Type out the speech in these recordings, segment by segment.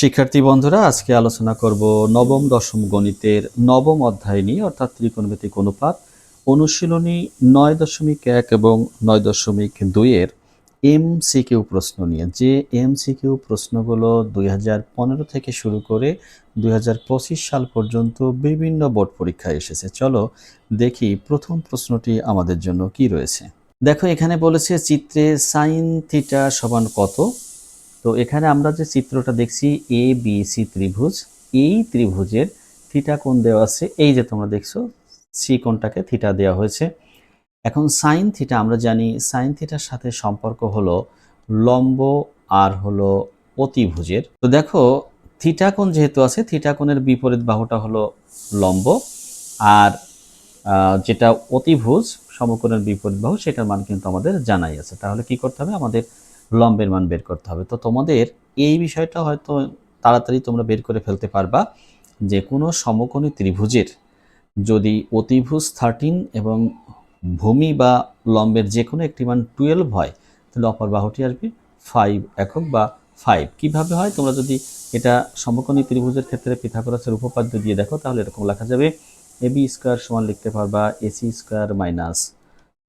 শিক্ষার্থী বন্ধুরা, আজকে আলোচনা করব নবম দশম গণিতের নবম অধ্যায় নিয়ে, অর্থাৎ ত্রিকোণমিতিক অনুপাত অনুশীলনী 9.1 এবং 9.2 এর এমসিকিউ প্রশ্ন নিয়ে। যে এমসিকিউ প্রশ্নগুলো 2015 থেকে শুরু করে 2025 সাল পর্যন্ত বিভিন্ন বোর্ড পরীক্ষায় এসেছে। চলো দেখি প্রথম প্রশ্নটি আমাদের জন্য কি রয়েছে। দেখো, এখানে বলেছে চিত্রে সাইন থিটা সমান কত। তো এখানে আমরা যে চিত্রটা দেখছি এ বি সি ত্রিভুজ, এই ত্রিভুজের থিটা কোণ দেওয়া আছে, এই যে তোমরা দেখছো সি কোণটাকে থিটা দেওয়া হয়েছে। এখন সাইন থিটা আমরা জানি, সাইন থিটার সাথে সম্পর্ক হলো লম্ব আর হলো অতিভুজের। তো দেখো, থিটা কোণ যেহেতু আছে, থিটা কোণের বিপরীত বাহুটা হলো লম্ব, আর যেটা অতিভুজ সমকোণের বিপরীত বাহু, সেটার মান কিন্তু আমাদের জানাই আছে। তাহলে কি করতে হবে, আমাদের লম্বের মান বের করতে হবে। তো তোমাদের এই বিষয়টা হয়তো তাড়াতাড়ি তোমরা বের করে ফেলতে পারবা, যে কোনো সমকোণী ত্রিভুজের যদি অতিভুজ 13 এবং ভূমি বা লম্বের যে কোনো একটি মান 12 হয়, তাহলে অপর বাহুটি আসবে 5 একক বা 5। কিভাবে হয়, তোমরা যদি এটা সমকোণী ত্রিভুজের ক্ষেত্রে পিথাগোরাসের উপপাদ্য দিয়ে দেখো, তাহলে এরকম লেখা যাবে এবি স্কোয়ার সমান লিখতে পারবা AC square minus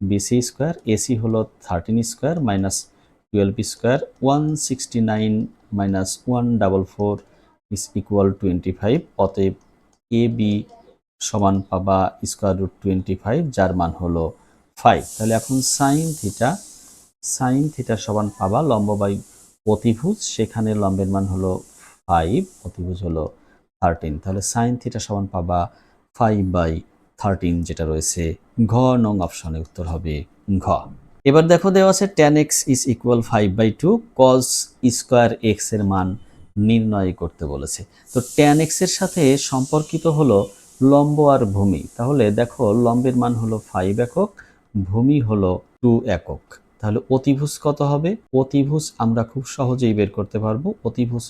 BC square. AC হলো 13 square minus 12 square, 169 minus 144 is equal 25। অতএব এ বি সমান পাবা স্কোয়ার রুট 25, যার মান হলো 5। তাহলে এখন সাইন থিটা সমান পাবা লম্ব বাই অতিভুজ, সেখানে লম্বের মান হলো 5, অতিভুজ হলো 13। তাহলে সাইন থিটা সমান পাবা 5/13, যেটা রয়েছে ঘ নং অপশনে। উত্তর হবে ঘ। এবার দেখো, দেওয়া আছে tan x is equal 5/2, cos square x এর মান নির্ণয় করতে বলেছে। তো tan x এর সাথে সম্পর্কিত হলো লম্ব আর ভূমি। তাহলে দেখো, লম্বের মান হলো 5 একক, ভূমি হলো 2 একক। তাহলে অতিভুজ কত হবে? অতিভুজ আমরা খুব সহজেই বের করতে পারবো। অতিভুজ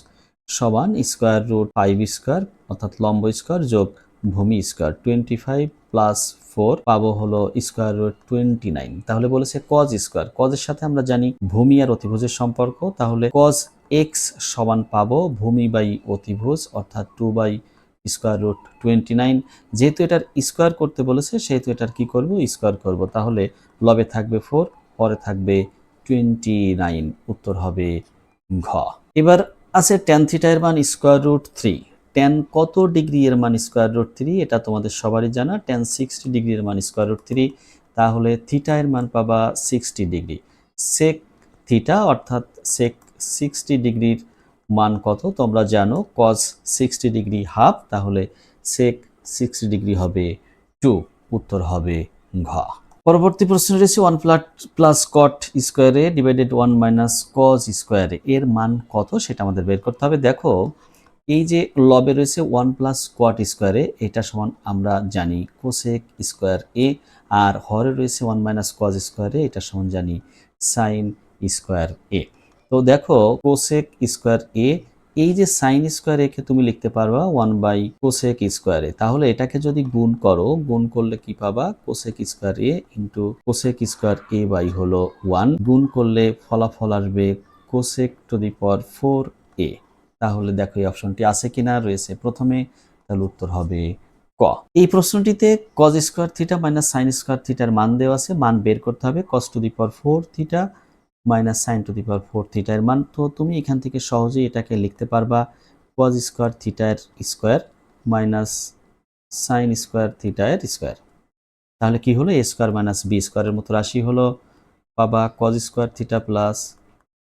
সমান স্কোয়ার রুট 5 স্কোয়ার, অর্থাৎ লম্ব স্কোয়ার যোগ ভূমি স্কোয়ার, 25 প্লাস 4 পাবো হলো স্কোয়ার রুট 29। তাহলে বলেছে কজ স্কোয়ার, কজের সাথে আমরা জানি ভূমি আর অতিভুজের সম্পর্ক। তাহলে কজ এক্স সমান পাবো ভূমি বাই অতিভুজ, অর্থাৎ 2 বাই স্কোয়ার রুট 29। যেহেতু এটার স্কোয়ার করতে বলেছে, সেহেতু এটার কি করব, স্কোয়ার করব। তাহলে লবে থাকবে 4, পরে থাকবে 29। উত্তর হবে ঘ। এবার আছে ট্যান থিটা এর মান স্কোয়ার রুট 3। ট্যান কত ডিগ্রি এর মান স্কোয়ার রুট 3? এটা তোমাদের সবারই জানা। ট্যান 60 ডিগ্রি এর মান স্কোয়ার রুট 3। তাহলে থিটা এর মান পাবা 60 ডিগ্রি। সেক থিটা অর্থাৎ সেক 60 ডিগ্রির মান কত তোমরা জানো, কজ 60 ডিগ্রি হাফ, তাহলে সেক 60 ডিগ্রি হবে 2। উত্তর হবে ঘ। পরবর্তী প্রশ্ন রয়েছে 1 প্লাস কট স্কোয়ারে ডিভাইডেড 1 মাইনাস কজ স্কোয়ারে এর মান কত, সেটা আমাদের বের করতে হবে। দেখো, এই যে লবে রয়েছে 1 প্লাস কট স্কোয়ারে, এটা সমান আমরা জানি কোসেক স্কোয়ার এ, আর হরে রয়েছে 1 মাইনাস কজ স্কোয়ারে, এটা সমান জানি সাইন স্কোয়ার এ। তো দেখো, কোসেক স্কোয়ার এ, এই যে সাইন স্কোয়ার একে তুমি লিখতে পারবা 1 বাই কোসেক স্কোয়ারে। তাহলে এটাকে যদি গুণ করো, গুণ করলে কি পাবা, cosec square A into cosec square A by হলো 1, গুণ করলে ফলাফল আসবে cosec two the power 4a। তাহলে দেখো এই অপশনটি আছে কিনা, রয়েছে প্রথমে, তাহলে উত্তর হবে ক। এই প্রশ্নটিতে cos square theta minus sine square থিটার মান দেওয়া আছে, মান বের করতে হবে। Cos to the power 4 theta minus sine to the power 4 theta এর মান। তো তুমি এখান থেকে সহজেই এটাকে লিখতে পারবা কজ স্কোয়ার থিটা এর square minus sine square theta এর স্কোয়ার। তাহলে কি হলো, এ স্কোয়ার মাইনাস বি স্কোয়ারের মতো রাশি হলো, পাবা cause square theta plus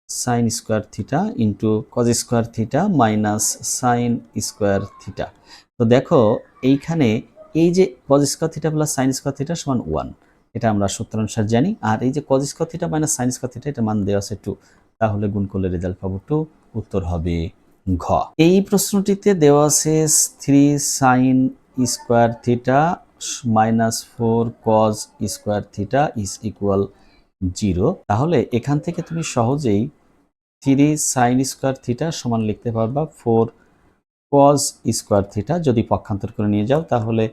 sign square theta into cause square theta minus sine square theta. তো দেখো, এইখানে এই যে cause square theta plus sign square theta সমান 1, এটা আমরা সূত্র অনুসারে জানি। আর এই যে cause square theta minus sine square theta, এটা মান দেওয়া আছে 2, তাহলে গুণ করলে রেজাল্ট পাবো 2। উত্তর হবে ঘ। এই প্রশ্নটিতে দেওয়া আছে 3 sign square theta minus 4 cause square theta is equal 0। তাহলে এখান থেকে তুমি সহজেই 3 সাইন স্কোয়ার থিটা সমান লিখতে পারবা 4 কজ স্কোয়ার থিটা। যদি পক্ষান্তর করে নিয়ে যাও, তাহলে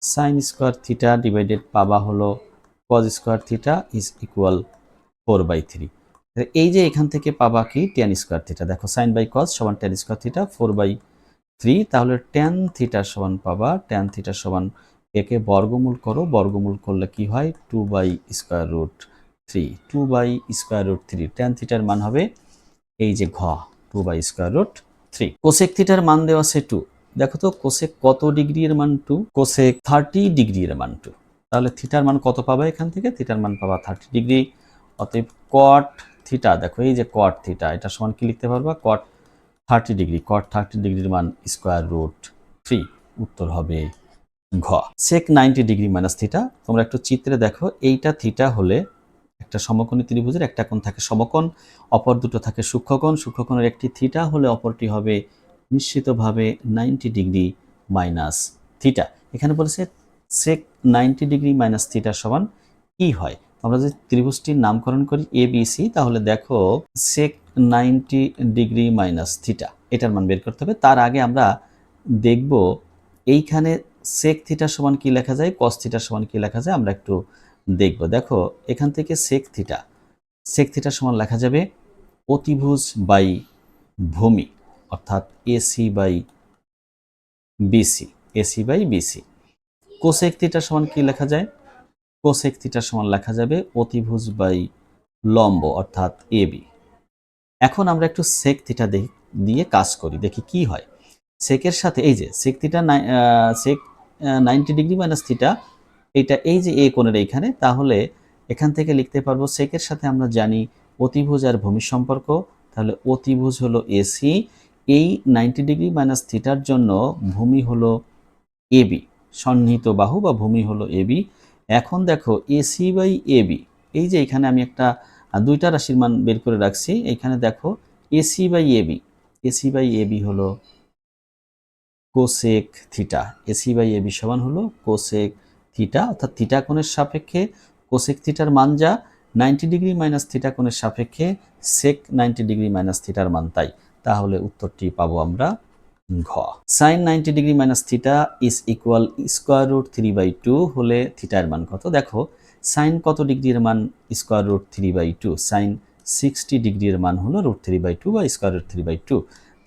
সাইন স্কোয়ার থিটা ডিভাইডেড পাবা হলো cause square theta is equal 4/3। এই যে এখান থেকে পাবা কি ট্যান স্কোয়ার থিটা, দেখো সাইন বাই কস সমান ট্যান স্কোয়ার থিটা 4/3, তাহলে ট্যান থিটা সমান পাবা ট্যান থিটা সমান একে বর্গমূল করো, বর্গমূল করলে কি হয় 2/√3, 2/√3 ট্যান থিটার মান হবে এই যে ঘ 2/√3। কোসেক থিটার মান দেওয়া আছে 2, দেখো তো কোসেক কত ডিগ্রি এর মান 2, কোসেক 30 ডিগ্রি এর মান 2, তাহলে থিটার মান কত পাবা এখান থেকে, থিটার মান পাবা 30 ডিগ্রি। অতএব কট থিটা, দেখো এই যে কট থিটা এটা সমান কি লিখতে পারবা কট 30 ডিগ্রি, কট 30 ডিগ্রির মান √3, উত্তর হবে ঘ। সেক 90 ডিগ্রি মাইনাস থিটা, তোমরা একটু চিত্রে দেখো এইটা থিটা হলে একটা সমকোণী ত্রিভুজের একটা কোণ থাকে সমকোণ, অপর দুটো থাকে সূক্ষ্মকোণ, সূক্ষ্মকোণের একটি থিটা হলে অপরটি হবে নিশ্চিতভাবে 90 ডিগ্রি মাইনাস থিটা। এখানে বলেছে সেক 90 ডিগ্রি মাইনাস থিটা সমান কি হয়, আমরা যদি ত্রিভুজটির নামকরণ করি ABC, তাহলে দেখো সেক 90 ডিগ্রি মাইনাস থিটা এটার মান বের করতে হবে। তার আগে আমরা দেখব এইখানে সেক থিটা সমান কি লেখা যায়, কস থিটা সমান কি লেখা যায় আমরা একটু দেখব। দেখো এখান থেকে সেক থিটা সমান লেখা যাবে অতিভুজ বাই ভূমি, অর্থাৎ AC by BC। Cosec theta সমান কি লেখা যায়, কোসেক থিটা সমান লেখা যাবে অতিভুজ বাই লম্ব, অর্থাৎ AB। এখন আমরা একটু সেক থিটা দিয়ে কাজ করি, দেখি কি হয়। সেকের সাথে এই যে সেক 90 ডিগ্রি মাইনাস থিটা, এটা এই যে এ কোণের এইখানে, তাহলে এখান থেকে লিখতে পারবো সেকের সাথে আমরা জানি অতিভুজ আর ভূমির সম্পর্ক, তাহলে অতিভুজ হলো AC, এই 90 ডিগ্রি মাইনাস থিটার জন্য ভূমি হলো AB, সন্নিহিত বাহু বা ভূমি হলো AB। এখন দেখো AC বাই AB, এই যে এখানে আমি একটা দুইটা রাশির মান বের করে রাখছি, এখানে দেখো AC বাই AB হলো cosec theta, AC by AB সমান হলো কোসেক থিটা, অর্থাৎ থিটা কোণের সাপেক্ষে কোসেক থিটার মান যা 90 ডিগ্রি মাইনাস থিটা কোণের সাপেক্ষে সেক 90 ডিগ্রি মাইনাস থিটার মান তাই, তাহলে উত্তরটি পাবো আমরা ঘ। Sine 90 degree minus theta is equal √3/2 হলে থিটার মান কত, দেখো সাইন কত ডিগ্রির মান √3/2, সাইন 60 ডিগ্রির মান হলো √3/2 বা √3/2,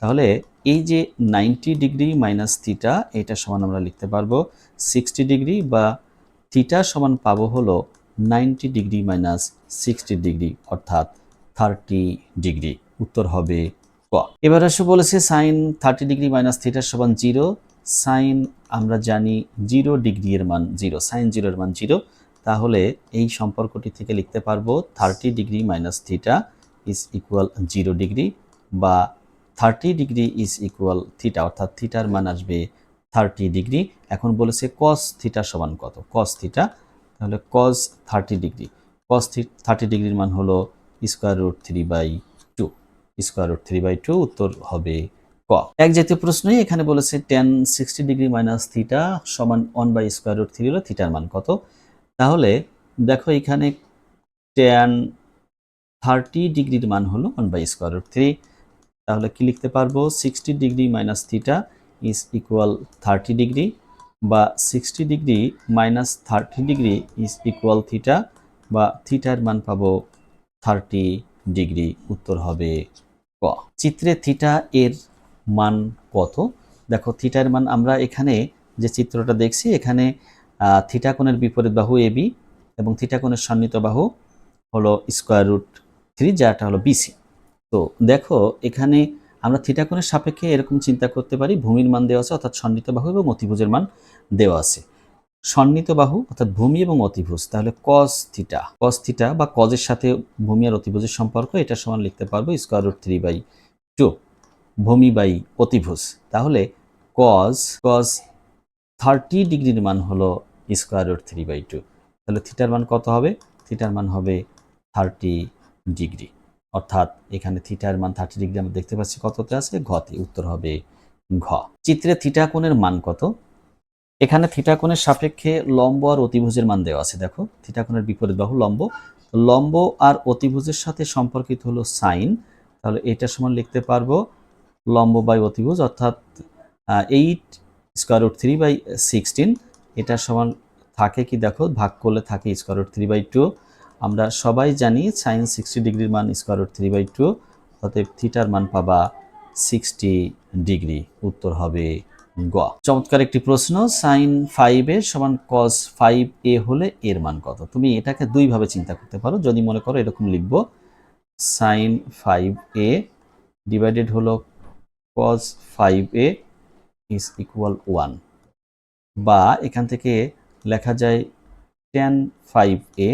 তাহলে এই যে 90 ডিগ্রি মাইনাস থিটা এটা সমান আমরা লিখতে পারবো 60 ডিগ্রি, বা থিটা সমান পাবো হলো 90 ডিগ্রি মাইনাস 60 ডিগ্রি, অর্থাৎ 30 ডিগ্রি, উত্তর হবে ক। এবার আসে বলেছে সাইন 30 ডিগ্রি মাইনাস থিটার সমান 0, সাইন আমরা জানি 0 ডিগ্রি এর মান 0, সাইন 0 এর মান 0, তাহলে এই সম্পর্কটি থেকে লিখতে পারবো 30 degree minus theta is equal 0 degree, বা 30 ডিগ্রি ইজ ইকুয়াল থিটা, অর্থাৎ থিটার মান আসবে 30 ডিগ্রি। এখন বলেছে কস থিটা সমান কত, কস থিটা, তাহলে কস 30 ডিগ্রি, কস 30 ডিগ্রির মান হলো √3/2, উত্তর হবে ক। এক জাতীয় প্রশ্নই এখানে বলেছে tan 60 ডিগ্রি মাইনাস থিটা সমান 1/√3 হলো থিটার মান কত, তাহলে দেখো এখানে tan 30 ডিগ্রির মান হলো 1/√3, তাহলে কি লিখতে পারবো 60 degree minus theta is equal 30 degree, বা 60 degree minus 30 degree is equal theta, বা থিটার মান পাবো 30 ডিগ্রি, উত্তর হবে ক। চিত্রে থিটা এর মান কত, দেখো থিটার মান আমরা এখানে যে চিত্রটা দেখছি, এখানে থিটা কোণের বিপরীত বাহু AB এবং থিটা কোণের সন্নিহিত বাহু হলো √3, যাটা হলো BC। তো দেখো এখানে আমরা থিটা কোণের সাপেক্ষে এরকম চিন্তা করতে পারি, ভূমির মান দেওয়া আছে অর্থাৎ সন্নিহিত বাহু এবং অতিভুজের মান দেওয়া আছে। সন্নিহিত বাহু অর্থাৎ ভূমি এবং অতিভুজ, তাহলে কস থিটা বা কজের সাথে ভূমি আর অতিভুজের সম্পর্ক, এটা সমান লিখতে পারবো √3/2 ভূমি বাই অতিভুজ, তাহলে কজ 30 ডিগ্রির মান হলো √3/2, তাহলে থিটার মান কত হবে, থিটার মান হবে 30 ডিগ্রি, অর্থাৎ এখানে থিটার মান 30 ডিগ্রি আমরা দেখতে পাচ্ছি কততে আছে ঘতে, উত্তর হবে ঘ। চিত্রে থিটা কোণের মান কত, এখানে থিটা কোণের সাপেক্ষে লম্ব আর অতিভুজের মান দেওয়া আছে, দেখো থিটা কোণের বিপরীত বাহু লম্ব আর অতিভুজের সাথে সম্পর্কিত হলো সাইন, তাহলে এটা সমান লিখতে পারবো লম্ব বাই অতিভুজ, অর্থাৎ 8√3/16, এটা সমান থাকে কি দেখো ভাগ করলে থাকে √3/2, আমরা সবাই জানি সাইন 60 ডিগ্রির মান স্কোয়ার রুট 3/2, অতএব থিটার মান পাবা 60 ডিগ্রি। উত্তর হবে গ। চমৎকার একটি প্রশ্ন, সাইন 5a সমান কস 5a হলে এর মান কত? তুমি এটাকে দুইভাবে চিন্তা করতে পারো। যদি মনে করো এরকম লিখব, সাইন 5a ডিভাইডেড হলো কস 5a ইজ ইকুয়াল 1, বা এখান থেকে লেখা যায় tan 5a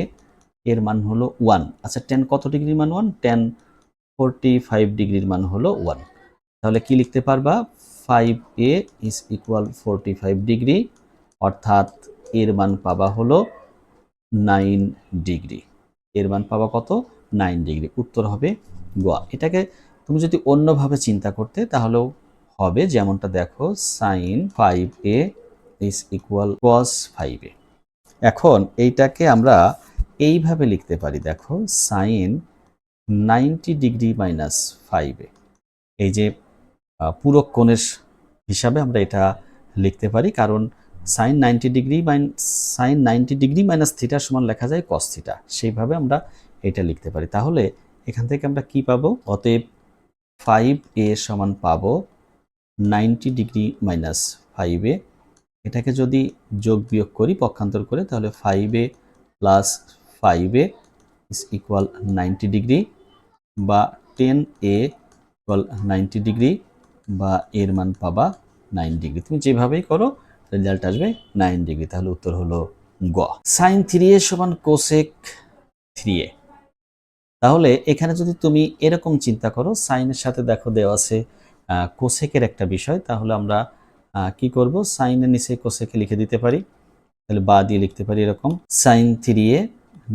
এর মান হলো 1। আচ্ছা, tan কত ডিগ্রির মান 1? tan 45 ডিগ্রির মান হলো 1। তাহলে কি লিখতে পারবা? 5a ইজ ইকুয়াল 45 ডিগ্রি, অর্থাৎ এর মান পাবা হলো 9 ডিগ্রি। এর মান পাবা কত? 9 ডিগ্রি। উত্তর হবে গ। এটাকে তুমি যদি অন্যভাবে চিন্তা করতে তাহলেও হবে, যেমনটা দেখো, sign 5a is equal cos 5a। এখন এইটাকে আমরা এইভাবে লিখতে পারি, দেখো, সাইন 90 ডিগ্রি মাইনাস 5a। এই যে পূরক কোণের হিসাবে আমরা এটা লিখতে পারি, কারণ সাইন 90 ডিগ্রি মাইনাস থিটা সমান লেখা যায় কস থিটা। সেইভাবে আমরা এটা লিখতে পারি। তাহলে এখান থেকে আমরা কি পাবো? অতএব 5a সমান পাবো 90 ডিগ্রি মাইনাস 5a। এটাকে যদি যোগ বিয়োগ করি পক্ষান্তর করে, তাহলে 5a plus 5a is equal 90 degree, বা 10a ইকুয়াল 90 ডিগ্রি, বা এর মান পাবা 9 ডিগ্রি। তুমি যেভাবেই করো রেজাল্ট আসবে 9 ডিগ্রি। তাহলে উত্তর হলো গ। সাইন 3a সমান কোসেক 3a। তাহলে এখানে যদি তুমি এরকম চিন্তা করো, সাইনের সাথে দেখো দেওয়া আছে কোসেকের একটা বিষয়, তাহলে আমরা কি করব? সাইনের নিচে কোসেকে লিখে দিতে পারি। তাহলে বা দিয়ে লিখতে পারি এরকম, সাইন 3a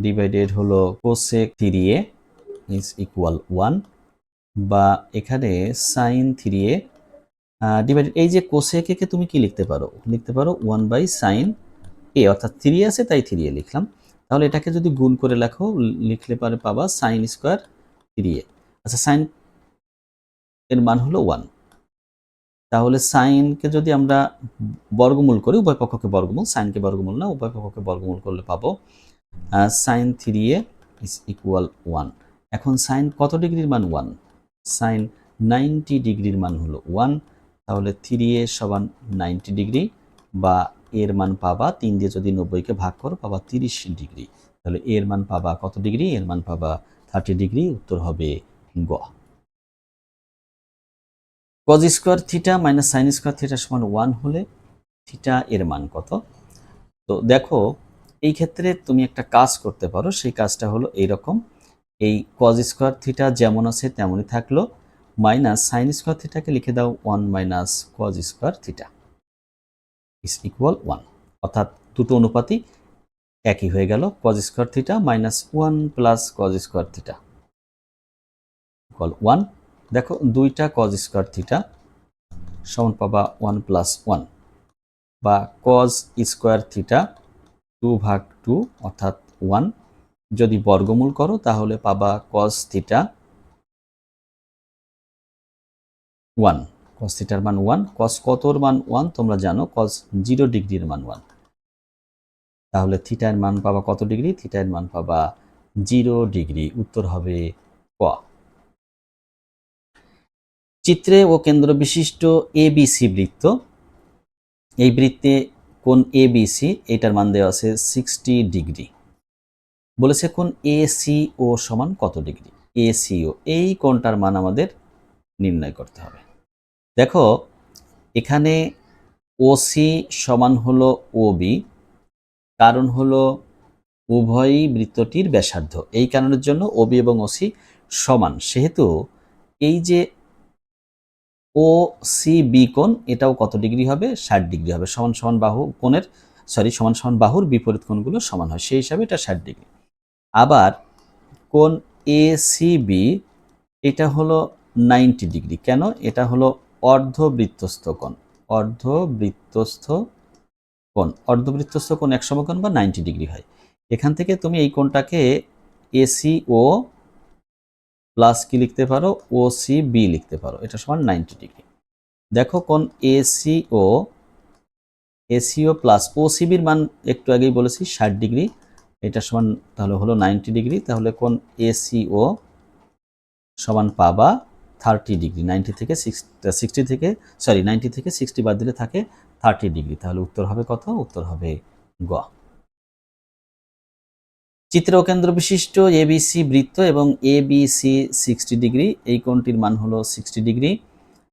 ডিভাইডেড হলো কোসেক 3a ইজ ইকুয়াল 1, বা এখানে সাইন 3a ডিভাইডেড, এই যে কোসেকে তুমি কি লিখতে পারো? লিখতে পারো 1/sin a, অর্থাৎ 3 আছে তাই 3a লিখলাম। তাহলে এটাকে যদি গুণ করে লেখো, লিখলে পারে পাবা সাইন স্কোয়ার 3a। আচ্ছা, সাইন এর মান হলো 1। তাহলে সাইনকে যদি আমরা বর্গমূল করি, উভয় পক্ষকে বর্গমূল, সাইনকে বর্গমূল না, উভয় পক্ষকে বর্গমূল করলে পাবো সাইন 3a ইজ ইকুয়াল 1। এখন সাইন কত ডিগ্রির মান? 1। সাইন 90 ডিগ্রির মান হলো 1। তাহলে 3a সমান 90 ডিগ্রি, বা এর মান পাবা 3 দিয়ে যদি 90কে ভাগ করো পাবা 30 ডিগ্রি। তাহলে এর মান পাবা কত ডিগ্রি? এর মান পাবা 30 ডিগ্রি। উত্তর হবে গ। Cause square theta minus sine square theta সমান 1 হলে থিটা এর মান কত? তো দেখো, এই ক্ষেত্রে তুমি একটা কাজ করতে পারো। সেই কাজটা হলো এইরকম, এই কজ স্কোয়ার থিটা যেমন আছে তেমনই থাকলো, মাইনাস সাইন স্কোয়ার থিটাকে লিখে দাও 1 minus cos square theta is equal 1, অর্থাৎ দুটো অনুপাতই একই হয়ে গেল। Cause square theta minus 1 plus cos square theta equal 1। দেখো, দুইটা কজ স্কোয়ার থিটা সমান পাবা 1 প্লাস 1, বা কজ স্কোয়ার থিটা 2/2 অর্থাৎ 1। যদি বর্গমূল করো তাহলে পাবা কজ থিটা 1। কজ থিটার মান 1। কজ কতর মান 1 তোমরা জানো, কজ 0 ডিগ্রির মান 1। তাহলে থিটার মান পাবা কত ডিগ্রি? থিটার মান পাবা 0 ডিগ্রি। উত্তর হবে ক। চিত্রে ও কেন্দ্র বিশিষ্ট ABC বৃত্ত, এই বৃত্তে কোণ ABC এটার মান দেওয়া আছে 60 ডিগ্রি। বলেছে কোণ ACO সমান কত ডিগ্রি? ACO, এই কোণটার মান আমাদের নির্ণয় করতে হবে। দেখো, এখানে OC সমান হলো OB, কারণ হলো উভয়ই বৃত্তটির ব্যাসার্ধ। এই কারণের জন্য OB এবং OC সমান। সেহেতু এই যে OCB কোণ, এটাও কত ডিগ্রি হবে? 60 ডিগ্রি হবে। সমান সমান বাহু কোণের সমান সমান বাহুর বিপরীত কোণগুলো সমান হয়, সেই হিসাবে এটা 60 ডিগ্রি। আবার কোণ ACB এটা হলো 90 ডিগ্রি। কেন? এটা হলো অর্ধবৃত্তস্থ কোণ। অর্ধবৃত্তস্থ কোণ, অর্ধবৃত্তস্থ কোণ এক সমকোণ বা 90 ডিগ্রি হয়। এখান থেকে তুমি এই কোণটাকে ACO প্লাস কি লিখতে পারো? OCB লিখতে পারো। এটা সমান 90 ডিগ্রি। দেখো, কোণ ACO প্লাস OCBর মান একটু আগেই বলেছি 60 ডিগ্রি, এটা সমান তাহলে হলো 90 ডিগ্রি, তাহলে কোণ এসিও সমান পাবা 30 ডিগ্রি। 90 থেকে 60 থেকে 90 থেকে 60 বাদ দিলে থাকে 30 ডিগ্রি। তাহলে উত্তর হবে কত? উত্তর হবে গ। চিত্র কেন্দ্র বিশিষ্ট এবিসি বৃত্ত এবং এবিসি 60 ডিগ্রি, এই কোণটির মান হলো 60 ডিগ্রি।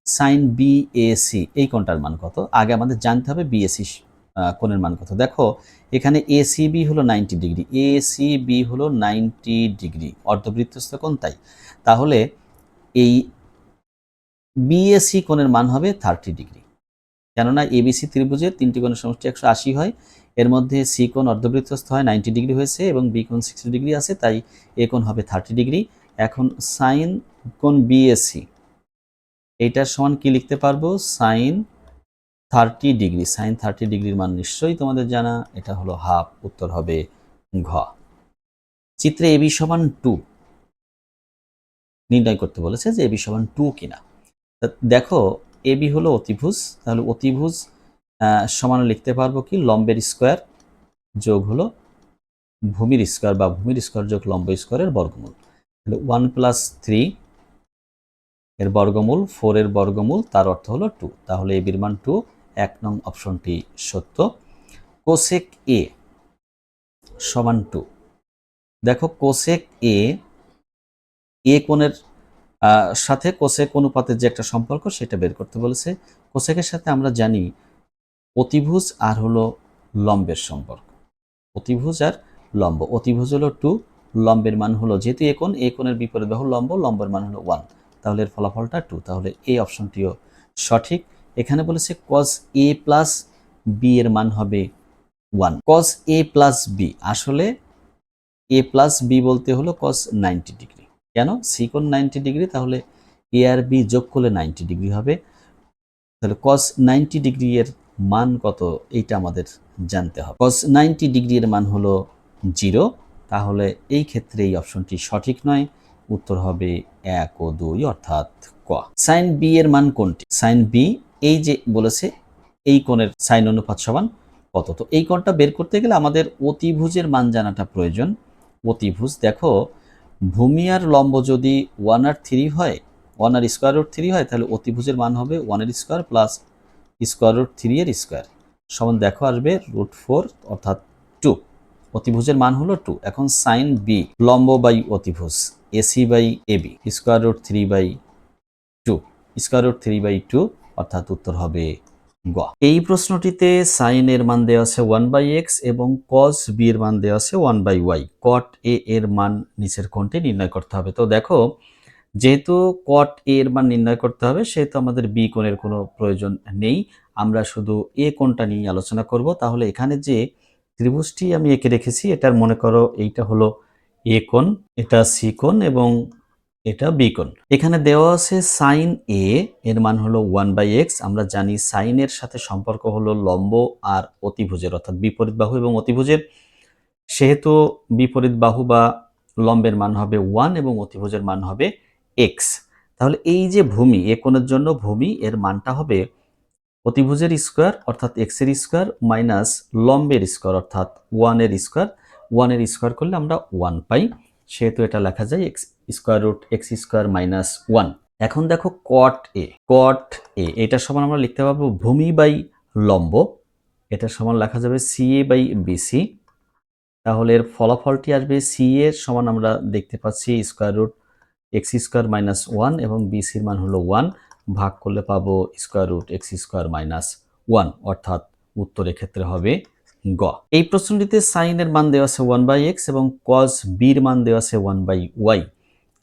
সাইন বিএসি এই কোণটার মান কত? আগে আমাদের জানতে হবে বিএসি কোণের মান কত। দেখো এখানে এসিবি হলো 90 ডিগ্রি, এসিবি হলো 90 ডিগ্রি অর্ধবৃত্তস্থ কোণ, তাহলে এই বিএসি কোণের মান হবে 30 ডিগ্রি। কেননা এবিসি ত্রিভুজের তিনটি কোণের সমষ্টি 180 হয়, এর মধ্যে সি কোণ অর্ধবৃত্তস্থ হয় 90 ডিগ্রি হয়েছে এবং বি কোণ 60 ডিগ্রি আছে, তাই এ কোণ হবে 30 ডিগ্রি। এখন সাইন কোণ বিএসি এইটার সমান কি লিখতে পারবো? Sign 30 degree. সাইন 30 ডিগ্রির মান নিশ্চয়ই তোমাদের জানা, এটা হলো হাফ। উত্তর হবে ঘ। চিত্রে এবি সমান 2 নির্ণয় করতে বলেছে যে এবি সমান 2 কিনা। দেখো এবি হলো অতিভুজ, তাহলে অতিভুজ সমান লিখতে পারবো কি? লম্বের স্কোয়ার যোগ হলো ভূমির স্কোয়ার বা ভূমির স্কোয়ার যোগ লম্ব স্কোয়ারের বর্গমূল। তাহলে 1+3 এর বর্গমূল 4 এর বর্গমূল, তার অর্থ হলো 2। তাহলে এবির মান 2, 1 নং অপশনটি সত্য। কোসেক এ সমান 2। দেখো কোসেক এ কোণের সাথে কোসেক অনুপাতের যে একটা সম্পর্ক সেটা বের করতে বলেছে। কোসেকের সাথে আমরা জানি অতিভুজ আর হলো লম্বের সম্পর্ক। অতিভুজ আর লম্ব, অতিভুজ হলো 2, লম্বের মান হলো, যেহেতু এ কোণের বিপরীত বাহু লম্ব, লম্বের মান হলো 1, তাহলে এর ফলাফলটা 2। তাহলে এই অপশনটিও সঠিক। এখানে বলেছে কস এ প্লাস বি এর মান হবে 1। কস এ প্লাস বি, আসলে এ প্লাস বি বলতে হলো কস 90 ডিগ্রি। কেন? সি কোণ 90 ডিগ্রি, তাহলে এ আর বি যোগ করলে 90 ডিগ্রি হবে। তাহলে কস 90 ডিগ্রি এর মান কত এইটা আমাদের জানতে হবে। কস 90 ডিগ্রি এর মান হলো 0, তাহলে এই ক্ষেত্রে এই অপশনটি সঠিক নয়। উত্তর হবে 1 ও 2 অর্থাৎ ক। সাইন বি এর মান কোনটি? সাইন বি এই যে বলেছে এই কোণের সাইন অনুপাত সমান কত, তো এই কোণটা বের করতে গেলে আমাদের অতিভুজের মান জানাটা প্রয়োজন। অতিভুজ দেখো ভূমি আর লম্ব যদি 1/3 হয়, 1/√3 হয়, তাহলে অতিভুজের মান হবে 1/² প্লাস √3 এর স্কোয়ার সমান দেখো আসবে √4 অর্থাৎ 2। অতিভুজের মান হলো 2। এখন সাইন বি লম্ব বাই অতিভুজ এসি বাই এবি √3/2, √3/2 অর্থাৎ উত্তর হবে গ। এই প্রশ্নটিতে সাইন এর মান দেওয়া আছে 1/x এবং কস বি এর মান দেওয়া আছে 1/y। কট এ এর মান নিচের কোণটি নির্ণয় করতে হবে। তো দেখো যেহেতু কট এ এর মান নির্ণয় করতে হবে, সেহেতু আমাদের বি কোণের কোনো প্রয়োজন নেই, আমরা শুধু এ কোণটা নিয়ে আলোচনা করব। তাহলে এখানে যে ত্রিভুজটি আমি এঁকে রেখেছি, এটার মনে করো এইটা হলো এ কোণ, এটা সি কোণ এবং এটা বি কোণ। এখানে দেওয়া আছে সাইন এ এর মান হলো 1/x। আমরা জানি সাইনের সাথে সম্পর্ক হলো লম্ব আর অতিভুজের, অর্থাৎ বিপরীত বাহু এবং অতিভুজের। সেহেতু বিপরীত বাহু বা লম্বের মান হবে 1 এবং অতিভুজের মান হবে x। তাহলে এই যে ভূমি, এ কোণের জন্য ভূমি এর মানটা হবে অতিভুজের স্কোয়ার অর্থাৎ x এর স্কোয়ার মাইনাস লম্বের স্কোয়ার অর্থাৎ 1 এর স্কোয়ার। 1 এর স্কোয়ার করলে আমরা 1 পাই, সেহেতু এটা লেখা যায় x² মাইনাস 1। এখন দেখো কট এ এটা সমান আমরা লিখতে পারবো ভূমি বাই লম্ব, এটা সমান লেখা যাবে CA বাই BC। তাহলে এর ফলাফলটি আসবে সি এর সমান আমরা দেখতে পাচ্ছি √x² মাইনাস 1 এবং বিসির মান হলো 1, ভাগ করলে পাবো √x² মাইনাস 1, অর্থাৎ উত্তর এক্ষেত্রে হবে গ। এই প্রশ্নটিতে সাইন এর মান দেওয়া আছে 1/x এবং কস বির মান দেওয়া আছে 1/y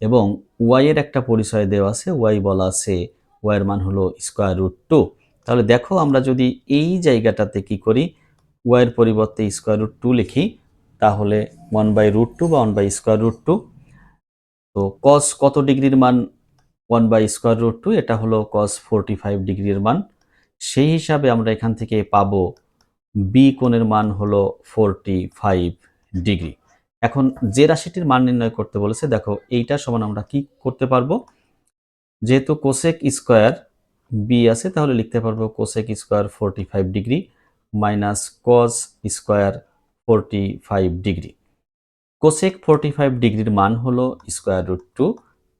এবং y এর একটা পরিচয় দেওয়া আছে, y বলা আছে y এর মান হলো √2। তাহলে দেখো আমরা যদি এই জায়গাটাতে কি করি, y এর পরিবর্তে √2 লিখি, তাহলে 1/√2 বা 1/√2। তো cos কত ডিগ্রির মান 1/√2? এটা হলো cos 45 ডিগ্রির মান। সেই হিসাবে আমরা এখান থেকে পাবো বি কোণের মান হলো 45 ডিগ্রি। এখন যে রাশিটির মান নির্ণয় করতে বলেছে, দেখো এইটা সমান আমরা কি করতে পারবো, যেহেতু কোসেক স্কোয়ার বি আছে, তাহলে লিখতে পারবো cosec square 45 degree minus cos square 45 degree. Cosec 45 ডিগ্রির মান হলো স্কোয়ার রুট 2,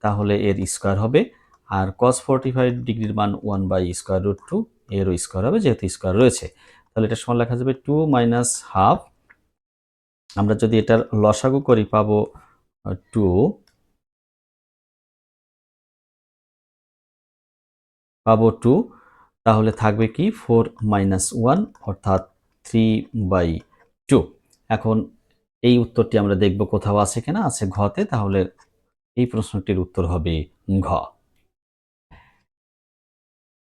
তাহলে এর স্কোয়ার হবে। আর কস 45 ডিগ্রির মান 1 বাই স্কোয়ার রুট 2, এরও স্কোয়ার হবে যেহেতু স্কোয়ার রয়েছে। তাহলে এটা সমান লেখা যাবে 2 মাইনাস হাফ। আমরা যদি এটার লসাগু করি পাবো 2, তাহলে থাকবে কি 4 মাইনাস 1 অর্থাৎ 3/2। এখন এই উত্তরটি আমরা দেখব কোথাও আছে কিনা, আছে ঘতে, তাহলে এই প্রশ্নটির উত্তর হবে ঘ।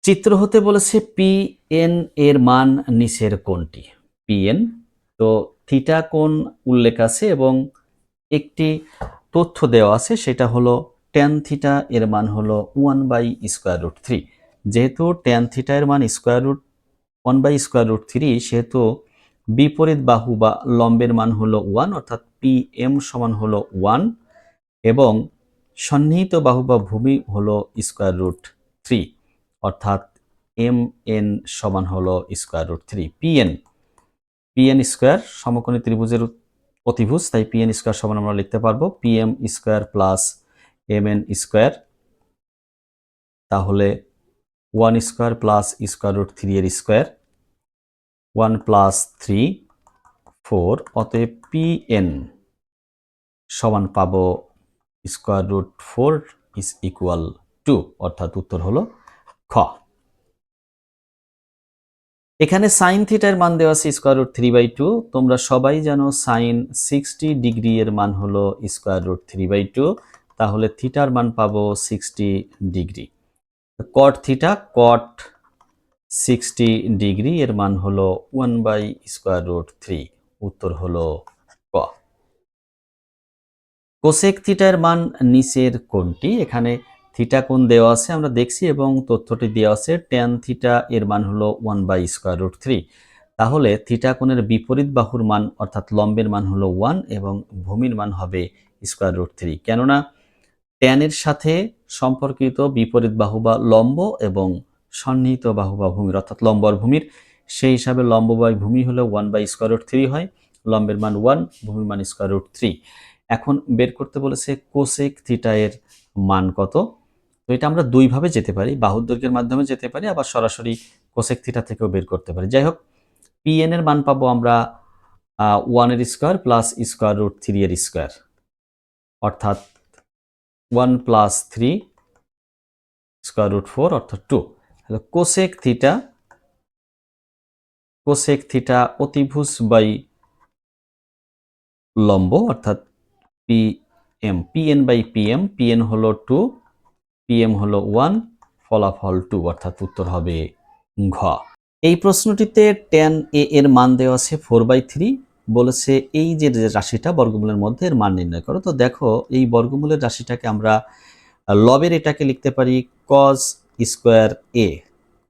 চিত্র হতে বলেছে পি এন এর মান নিচের কোনটি? পি এন, তো থিটা কোণ উল্লেখ আছে এবং একটি তথ্য দেওয়া আছে, সেটা হলো ট্যান থিটা এর মান হলো 1 বাই স্কোয়ার রুট 3। যেহেতু ট্যান থিটা এর মান 1 বাই স্কোয়ার রুট 3, সেহেতু বিপরীত বাহু বা লম্বের মান হলো 1, অর্থাৎ পি এম সমান হলো 1, এবং সন্নিহিত বাহু বা ভূমি হলো স্কোয়ার রুট 3, অর্থাৎ এম এন সমান হলো স্কোয়ার রুট 3। পিএন স্কোয়ার সমকোণী ত্রিভুজের অতিভুজ, তাই পিএন স্কোয়ার সমান আমরা লিখতে পারবো PM square plus M N square, তাহলে 1 স্কোয়ার প্লাস স্কোয়ার রুট 3 এর স্কোয়ার, 1 প্লাস 3 4, অতএব পিএন সমান পাবো square root 4 is equal two, অর্থাৎ উত্তর হলো খ। এখানে সাইন থিটার মান দেওয়া আছে স্কোয়ার রুট 3/2। তোমরা সবাই জানো সাইন 60 ডিগ্রি এর মান হলো স্কোয়ার রুট 3/2, তাহলে থিটার মান পাবো 60 ডিগ্রি। কট থিটা, কট 60 ডিগ্রি এর মান হলো 1 বাই স্কোয়ার রুট 3, উত্তর হলো ক। কোসেক থিটার মান নিচের কোনটি? এখানে থিটা কোণ দেওয়া আছে আমরা দেখছি এবং তথ্যটি দেওয়া আছে ট্যান থিটা এর মান হলো 1 বাই স্কোয়ার রুট 3। তাহলে থিটা কোণের বিপরীত বাহুর মান অর্থাৎ লম্বের মান হলো 1 এবং ভূমির মান হবে স্কোয়ার রুট 3, কেননা ট্যানের সাথে সম্পর্কিত বিপরীত বাহু বা লম্ব এবং সন্নিহিত বাহু বা ভূমির অর্থাৎ লম্ব আর ভূমির, সেই হিসাবে লম্ব বাই ভূমি হলো 1 বাই স্কোয়ার রুট 3 হয়, লম্বের মান 1, ভূমির মান স্কোয়ার রুট 3। এখন বের করতে বলেছে কোসেক থিটা এর মান কত। তো এটা আমরা দুইভাবে যেতে পারি, বাহুর দৈর্ঘ্যের মাধ্যমে যেতে পারি, আবার সরাসরি কোসেক থিটা থেকেও বের করতে পারি। যাই হোক, পিএন এর মান পাবো আমরা 1 এর স্কোয়ার প্লাস স্কোয়ার রুট 3 এর স্কোয়ার, অর্থাৎ 1 প্লাস 3 স্কোয়ার রুট 4 অর্থাৎ 2। তাহলে কোসেক থিটা অতিভুজ বাই লম্ব অর্থাৎ পিএন বাই পিএন হলো 2, পিএম হলো 1, ফলাফল 2, অর্থাৎ উত্তর হবে ঘ। এই প্রশ্নটিতে ট্যান এ এর মান দেওয়া আছে 4/3, বলেছে এই যে রাশিটা বর্গমূলের মধ্যে এর মান নির্ণয় করো। তো দেখো এই বর্গমূলের রাশিটাকে আমরা লবের এটাকে লিখতে পারি কজ স্কোয়ার এ,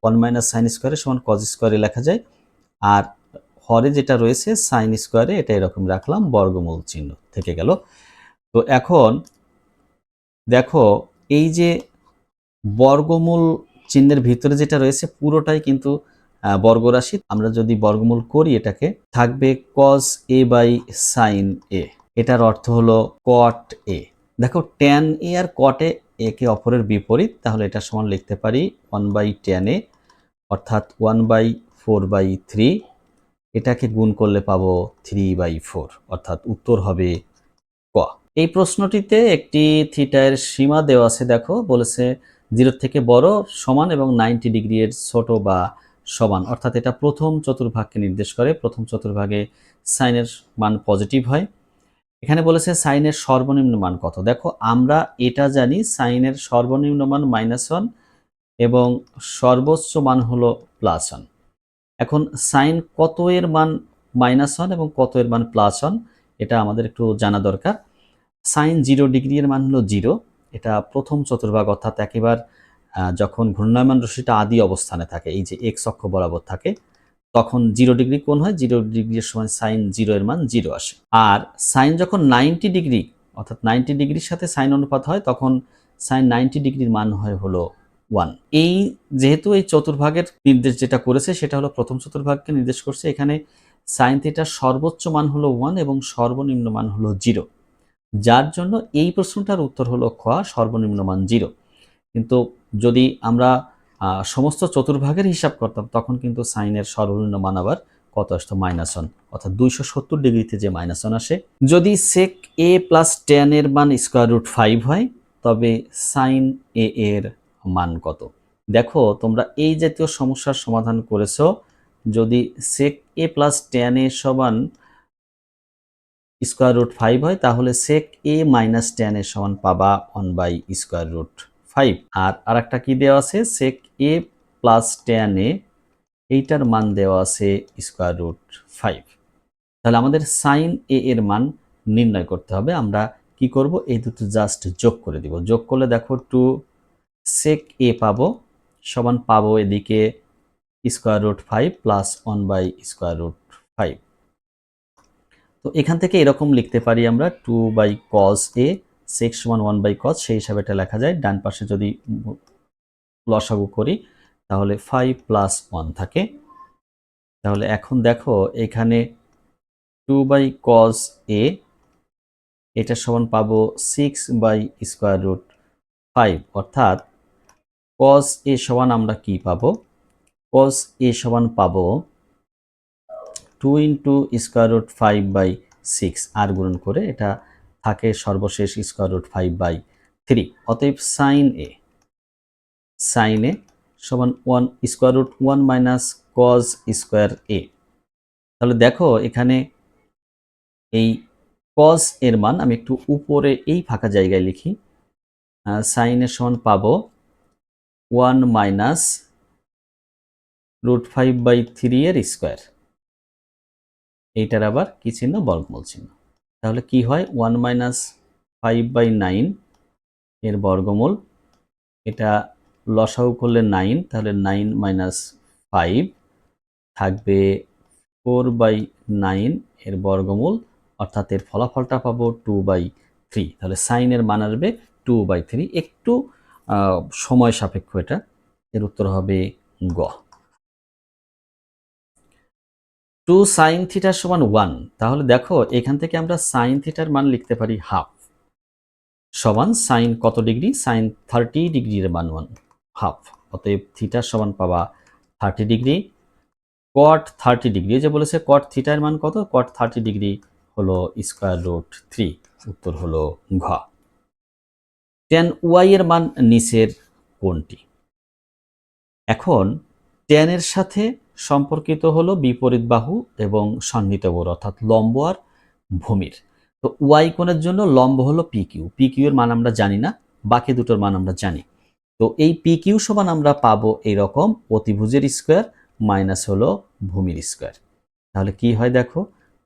1 মাইনাস সাইন স্কোয়ারে সমান কজ স্কোয়ারে লেখা যায়, আর হরে যেটা রয়েছে সাইন স্কোয়ারে এটা এরকম রাখলাম, বর্গমূল চিহ্ন থেকে গেল। তো এখন দেখো এই যে বর্গমূল চিহ্নের ভিতরে যেটা রয়েছে পুরোটাই কিন্তু বর্গরাশি। আমরা যদি বর্গমূল করি এটাকে থাকবে কজ এ বাই সাইন এ, এটার অর্থ হলো কট এ। দেখো ট্যান এ আর কট এ একে অপরের বিপরীত, তাহলে এটা সমান লিখতে পারি 1 বাই ট্যান এ, অর্থাৎ 1/4/3, এটাকে গুণ করলে পাবো 3/4, অর্থাৎ উত্তর হবে ক। এই প্রশ্নটিতে একটি থিটার সীমা দেওয়া আছে, দেখো বলেছে 0 থেকে বড় সমান এবং 90 ডিগ্রি এর ছোট বা সমান, অর্থাৎ এটা প্রথম চতুর্ভাগকে নির্দেশ করে। প্রথম চতুর্ভাগে সাইনের মান পজিটিভ হয়। এখানে বলেছে সাইনের সর্বনিম্ন মান কত। দেখো আমরা এটা জানি সাইনের সর্বনিম্ন মান -1 এবং সর্বোচ্চ মান হলো +1। এখন সাইন কত এর মান -1 এবং কত এর মান +1, এটা আমাদের একটু জানা দরকার। সাইন 0 ডিগ্রি এর মান হলো 0, এটা প্রথম চতুর্ভাগ, অর্থাৎ একেবারে যখন ঘূর্ণায়মান রশ্মিটা আদি অবস্থানে থাকে, এই যে এক্স অক্ষ বরাবর থাকে, তখন 0 ডিগ্রি কোণ হয়। 0 ডিগ্রির সময় সাইন 0 এর মান 0 আসে। আর সাইন যখন 90 ডিগ্রি অর্থাৎ 90 ডিগ্রির সাথে সাইন অনুপাত হয়, তখন সাইন 90 ডিগ্রির মান হয় হলো 1। এই যেহেতু এই চতুর্ভাগের নির্দেশ যেটা করেছে সেটা হলো প্রথম চতুর্ভাগকে নির্দেশ করছে, এখানে সাইন থিটার সর্বোচ্চ মান হলো 1 এবং সর্বনিম্ন মান হলো 0। যার জন্য এই প্রশ্নটার উত্তর হলো খ, সর্বনিম্ন মান 0। কিন্তু যদি আমরা সমস্ত চতুর্ভাগের হিসাব করতাম তখন কিন্তু সাইনের সর্বনিম্ন মান আবার কত আসতো? -1, অর্থাৎ 270 ডিগ্রিতে যে -1 আসে। যদি sec a প্লাস tan এর মান √5 হয় তবে sin a এর মান কত? দেখো তোমরা এই জাতীয় সমস্যার সমাধান করেছো, যদি sec a plus tan a সমান √5 হয় তাহলে sec a মাইনাস tan এর সমান পাবা 1/√5। আর আরেকটা কি দেওয়া আছে? sec a plus tan a, এইটার মান দেওয়া আছে √5। তাহলে আমাদের sin a এর মান নির্ণয় করতে হবে। আমরা কি করব? এই দুটো জাস্ট যোগ করে দিব। যোগ করলে দেখো 2 sec a পাবো সমান পাবো এদিকে √5 প্লাস 1/√5। তো এখান থেকে এরকম লিখতে পারি আমরা 2/cos a, sec সমান 1/cos, সেই হিসাবে এটা লেখা যায়। ডান পাশে যদি লসাগু করি তাহলে 5 প্লাস 1 থাকে। তাহলে এখন দেখো এখানে 2/cos a এটা সমান পাবো 6/√5, অর্থাৎ cos a সমান আমরা কি পাবো? cos a সমান পাবো 2 √5/6, আর গুণন করে এটা থাকে সর্বশেষ √5/3। অতএব sin a সমান 1 মাইনাস cos স্কয়ার a। তাহলে দেখো এখানে এই cos এর মান আমি একটু উপরে এই ফাঁকা জায়গায় লিখি। sin এর সমান পাবো 1 মাইনাস √5/3 এর স্কয়ার, এইটার আবার কি চিহ্ন? বর্গমূল চিহ্ন। তাহলে কি হয়? 1 মাইনাস 5/9 এর বর্গমূল, এটা লসাগু করলে 9, তাহলে 9 মাইনাস 5 থাকবে 4/9 এর বর্গমূল, অর্থাৎ এর ফলাফলটা পাবো 2/3। তাহলে সাইন এর মান আসবে 2/3। একটু সময় সাপেক্ষ এটা, এর উত্তর হবে গ। 2 sin থিটা সমান 1, তাহলে দেখো এখান থেকে আমরা sin থিটার মান লিখতে পারি হাফ সমান সাইন কত ডিগ্রি? সাইন 30 ডিগ্রির মান হাফ। অতএব থিটার সমান পাবা 30 ডিগ্রি। cot 30 ডিগ্রি, যে বলেছে cot থিটার মান কত? cot 30 ডিগ্রি হলো √3। উত্তর হলো ঘ। tan y এর মান নিচের কোনটি? এখন tan এর সাথে সম্পর্কিত হলো বিপরীত বাহু এবং সন্নিহিত বাহু, অর্থাৎ লম্ব আর ভূমির। তো y কোণের জন্য লম্ব হলো PQ। PQ এর মান আমরা জানি না, বাকি দুটোর মান আমরা জানি। তো এই PQ সমান আমরা পাবো এইরকম, অতিভুজের স্কয়ার মাইনাস হলো ভূমির স্কয়ার। তাহলে কি হয় দেখো,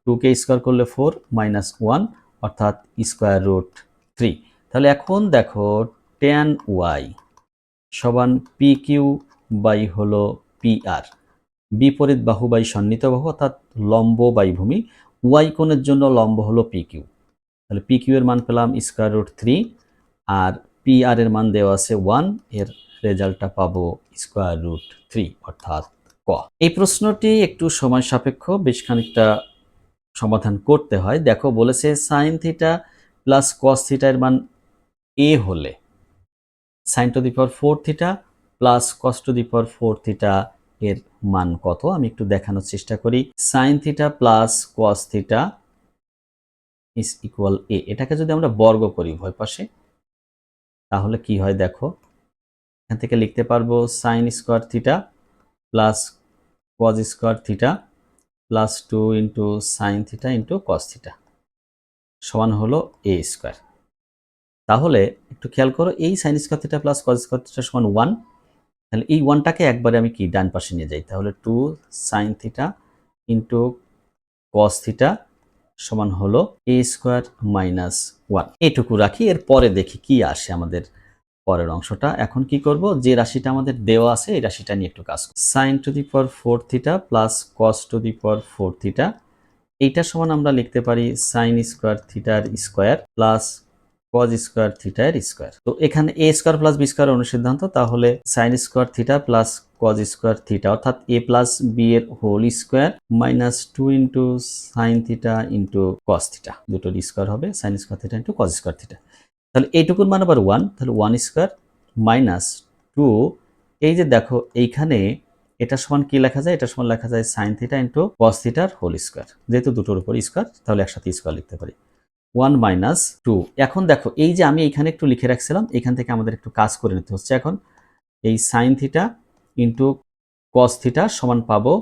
2কে স্কয়ার করলে 4 মাইনাস 1, অর্থাৎ √3। তাহলে এখন দেখো tan y সমান PQ বাই হলো PR, বিপরীত বাহু বাই সন্নিহিত বাহু, অর্থাৎ লম্ব বাই ভূমি। y কোণের জন্য লম্ব হলো PQ, তাহলে PQ এর মান পেলাম √3, আর PR এর মান দেওয়া আছে 1, এর রেজাল্টটা পাবো √3, অর্থাৎ ক। এই প্রশ্নটি একটু সময় সাপেক্ষ, বেশ খানিকটা সমাধান করতে হয়। দেখো বলেছে sin theta plus cos theta এর মান a হলে sin to the power 4 theta plus cos to the power 4 theta এর মান কত? আমি একটু দেখানোর চেষ্টা করি। sin theta plus cos theta is equal a। এটাকে যদি আমরা বর্গ করি উভয় পাশে তাহলে কি হয় দেখো, এখান থেকে লিখতে পারবো sin square theta plus cos square theta plus 2 sin theta cos theta সমান হলো a স্কয়ার। তাহলে একটু খেয়াল করো, এই sin square theta plus cos square theta সমান 1, তাহলে এই 1টাকে একবারে আমি কি ডান পাশে নিয়ে যাই, তাহলে 2 sin থিটা cos থিটা সমান হলো a স্কয়ার মাইনাস 1। এইটুকু রাখি, এর পরে দেখি কি আসে আমাদের পরের অংশটা। এখন কি করব, যে রাশিটা আমাদের দেওয়া আছে এই রাশিটা নিয়ে একটু কাজ করব। sin to the power 4 theta plus cos to the power 4 theta, এইটা সমান আমরা লিখতে পারি sin স্কয়ার থিটার square plus cos square theta এর স্কোয়ার। তো এখানে A square plus B square অনুসিদ্ধান্ত, তাহলে sine square theta plus cos square theta অর্থাৎ এ প্লাস বি এর whole square minus 2 into sine theta into cos theta, দুটোর square হবে sine square theta into cause square theta. তাহলে এইটুকুর মান আবার 1, তাহলে 1 স্কোয়ার মাইনাস 2, এই যে দেখো এইখানে এটা সমান কি লেখা যায়, এটা সমান লেখা যায় সাইন থিটা ইন্টু কস থিটার হোল স্কোয়ার, যেহেতু দুটোর উপর স্কোয়ার তাহলে একসাথে স্কোয়ার লিখতে পারি 1 মাইনাস 2। এখন দেখো এই যে আমি এখানে একটু লিখে রাখছিলাম, এখান থেকে আমাদের একটু কাজ করে নিতে হচ্ছে। এখন এই sign theta into cos theta সমান পাবো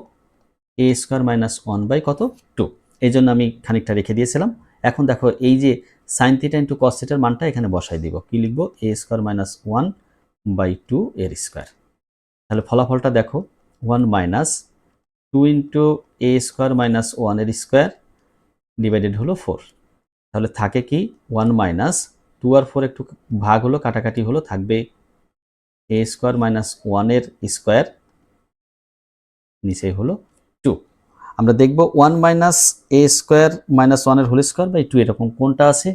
এ স্কোয়ার মাইনাস 1 বাই কত 2, এই জন্য আমি খানিকটা রেখে দিয়েছিলাম। এখন দেখো এই যে সাইন থিটা ইন্টু কস থিটার মানটা এখানে বসাই দিব, কি লিখবো এ স্কোয়ার মাইনাস 1 বাই 2 এর স্কোয়ার। তাহলে ফলাফলটা দেখো 1 মাইনাস 2 ইন্টু এ স্কোয়ার মাইনাস 1 এর স্কোয়ার ডিভাইডেড হলো 4, তাহলে থাকে কি 1 মাইনাস 2 আর 4 একটু ভাগ হলো, কাটাকাটি হলো, থাকবে এ স্কোয়ার মাইনাস 1 এর স্কোয়ার, নিচে হলো 2। আমরা দেখব 1 মাইনাস এ স্কোয়ার মাইনাস 1 এর হোল স্কোয়ার বাই 2 এরকম কোনটা আছে।